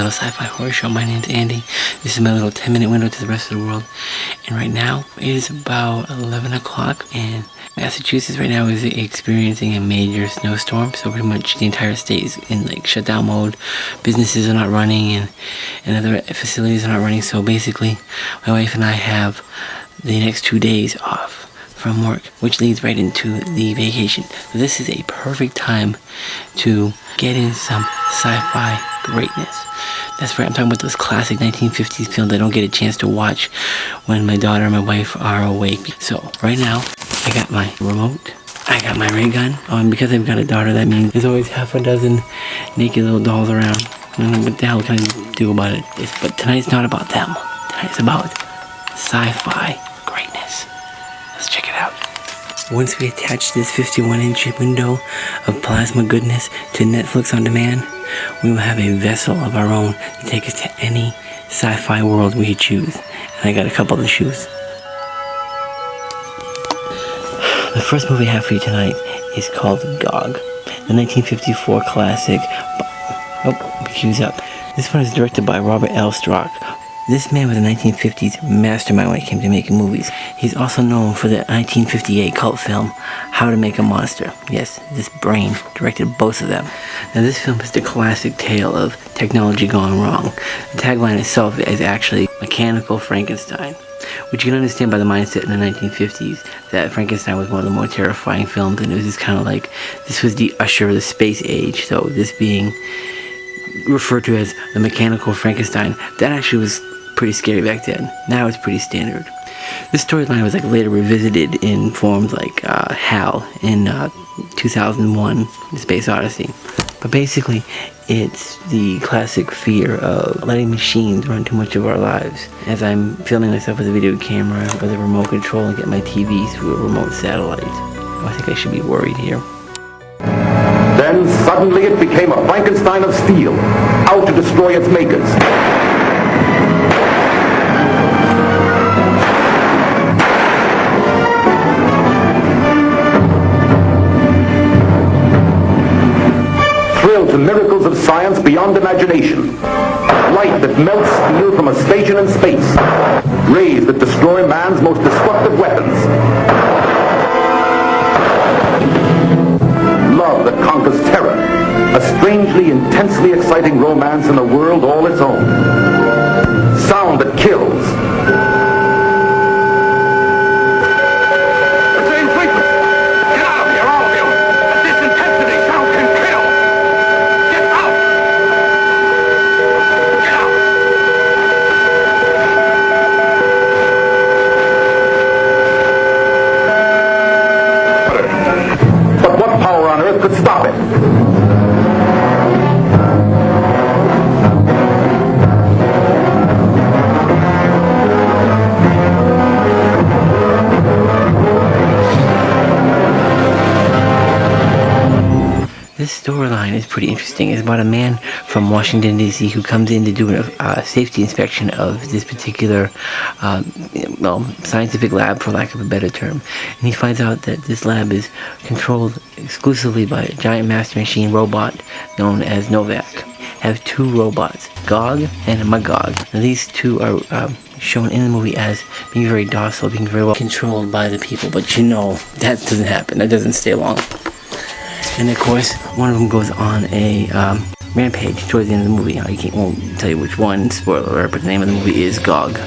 little sci-fi horror show. My name's Andy. This is my little 10-minute window to the rest of the world. And right now, it is about 11 o'clock, and Massachusetts right now is experiencing a major snowstorm, so pretty much the entire state is in like shutdown mode. Businesses are not running, and other facilities are not running, so basically, my wife and I have the next 2 days off from work, which leads right into the vacation. So this is a perfect time to get in some sci-fi greatness. That's right, I'm talking about those classic 1950s films I don't get a chance to watch when my daughter and my wife are awake. So right now, I got my remote, I got my ray gun. Oh, and because I've got a daughter, that means there's always half a dozen naked little dolls around. I don't know what the hell can I do about it. But tonight's not about them. Tonight's about sci-fi greatness. Let's check it out. Once we attach this 51-inch window of plasma goodness to Netflix on demand, we will have a vessel of our own to take us to any sci-fi world we choose. And I got a couple of shoes. The first movie I have for you tonight is called Gog, the 1954 classic. Oh, cue's up. This one is directed by Robert L. Strock. This man was a 1950s mastermind when it came to making movies. He's also known for the 1958 cult film, How to Make a Monster. Yes, this brain directed both of them. Now this film is the classic tale of technology gone wrong. The tagline itself is actually Mechanical Frankenstein, which you can understand by the mindset in the 1950s that Frankenstein was one of the more terrifying films, and it was just kind of like, this was the usher of the space age, so this being referred to as the Mechanical Frankenstein, that actually was pretty scary back then. Now it's pretty standard. This storyline was like later revisited in forms like HAL in 2001, The Space Odyssey. But basically, it's the classic fear of letting machines run too much of our lives. As I'm filming myself with a video camera with a remote control and get my TV through a remote satellite, I think I should be worried here. Then suddenly it became a Frankenstein of steel, out to destroy its makers. Thrilled to miracles of science beyond imagination. Light that melts steel from a station in space. Rays that destroy man's most destructive weapons. Love that conquers terror, a strangely, intensely exciting romance in a world all its own. Sound that kills. Get out of here, all of you! At this intensity, sound can kill! Get out! Get out! But what power on earth could stop it? This storyline is pretty interesting. It's about a man from Washington, D.C. who comes in to do a safety inspection of this particular scientific lab, for lack of a better term. And he finds out that this lab is controlled exclusively by a giant master machine robot known as Novak. Have two robots, Gog and Magog. Now these two are shown in the movie as being very docile, being very well controlled by the people. But you know, that doesn't happen. That doesn't stay long. And of course, one of them goes on a rampage towards the end of the movie. I won't tell you which one, spoiler alert, but the name of the movie is Gog.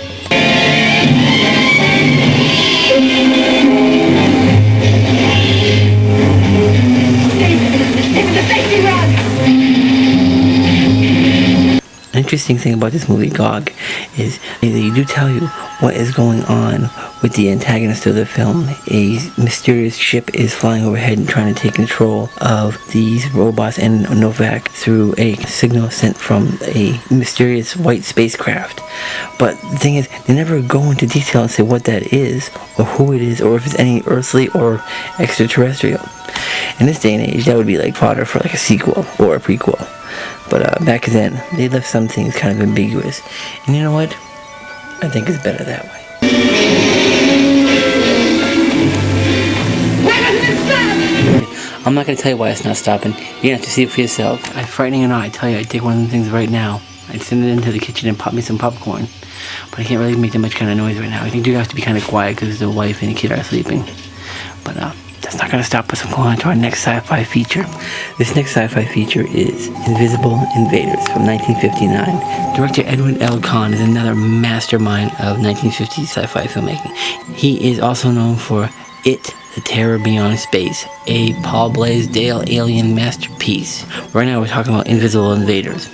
An interesting thing about this movie, Gog, is they do tell you what is going on with the antagonist of the film. A mysterious ship is flying overhead and trying to take control of these robots and Novak through a signal sent from a mysterious white spacecraft. But the thing is, they never go into detail and say what that is, or who it is, or if it's any earthly or extraterrestrial. In this day and age, that would be like fodder for like a sequel or a prequel. But back then, they left some things kind of ambiguous. And you know what? I think it's better that way. I'm not going to tell you why it's not stopping. You're going to have to see it for yourself. Frightening or not, I tell you, I take one of them things right now. I'd send it into the kitchen and pop me some popcorn. But I can't really make that much kind of noise right now. I think you have to be kind of quiet because the wife and the kid are sleeping. But that's not going to stop us from going on to our next sci-fi feature. This next sci-fi feature is Invisible Invaders from 1959. Director Edwin L. Kahn is another mastermind of 1950s sci-fi filmmaking. He is also known for It, The Terror Beyond Space, a Paul Blaisdell alien masterpiece. Right now we're talking about Invisible Invaders.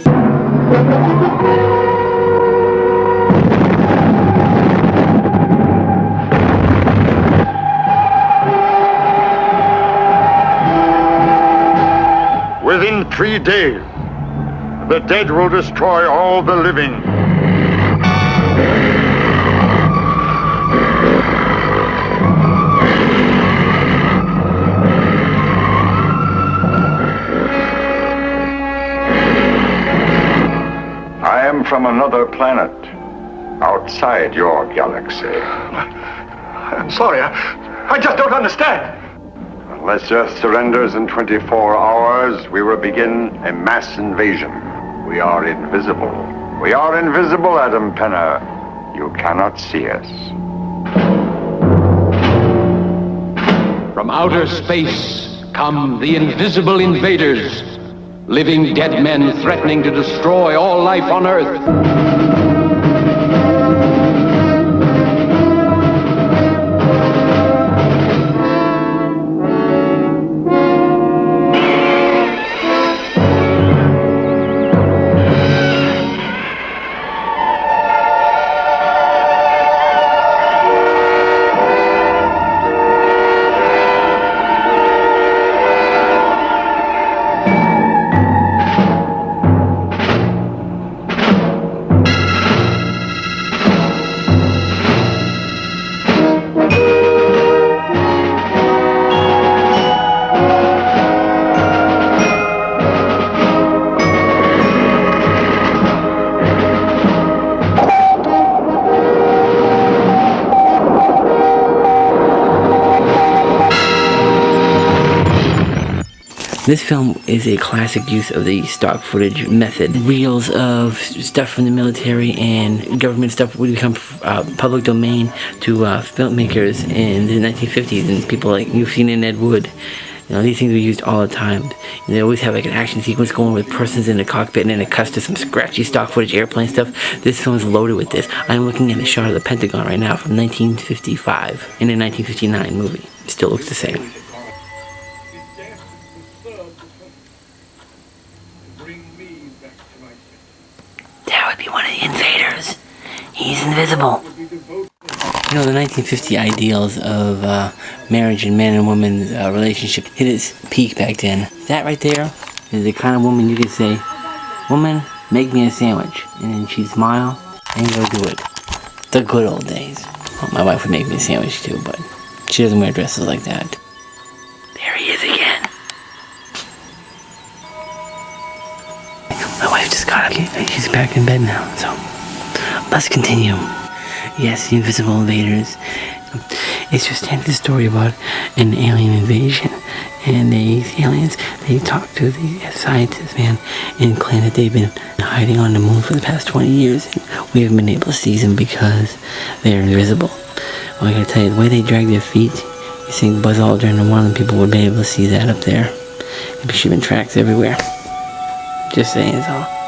Within 3 days, the dead will destroy all the living. I am from another planet, outside your galaxy. I'm sorry, I just don't understand. Unless Earth surrenders in 24 hours, we will begin a mass invasion. We are invisible. We are invisible, Adam Penner. You cannot see us. From outer space come the invisible invaders, living dead men threatening to destroy all life on Earth. This film is a classic use of the stock footage method. Reels of stuff from the military and government stuff would become public domain to filmmakers in the 1950s, and people like you've seen in Ed Wood. You know, these things were used all the time. And they always have like an action sequence going with persons in the cockpit, and then it cuts to some scratchy stock footage airplane stuff. This film is loaded with this. I'm looking at a shot of the Pentagon right now from 1955 in a 1959 movie. It still looks the same. That would be one of the invaders. He's invisible. You know, the 1950 ideals of marriage and man and woman's relationship hit its peak back then. That right there is the kind of woman you could say, "Woman, make me a sandwich," and then she'd smile and go do it. The good old days. Well, my wife would make me a sandwich too, but she doesn't wear dresses like that. There he is again. My wife just got up. She's back in bed now, so let's continue. Yes, the Invisible Invaders. It's just a story about an alien invasion, and these aliens, they talk to the scientists, man, and claim that they've been hiding on the moon for the past 20 years, and we haven't been able to see them because they're invisible. Well, I gotta tell you, the way they drag their feet, you think Buzz Aldrin and one of them people would be able to see that up there. Maybe shipping tracks everywhere. Just saying, it's all.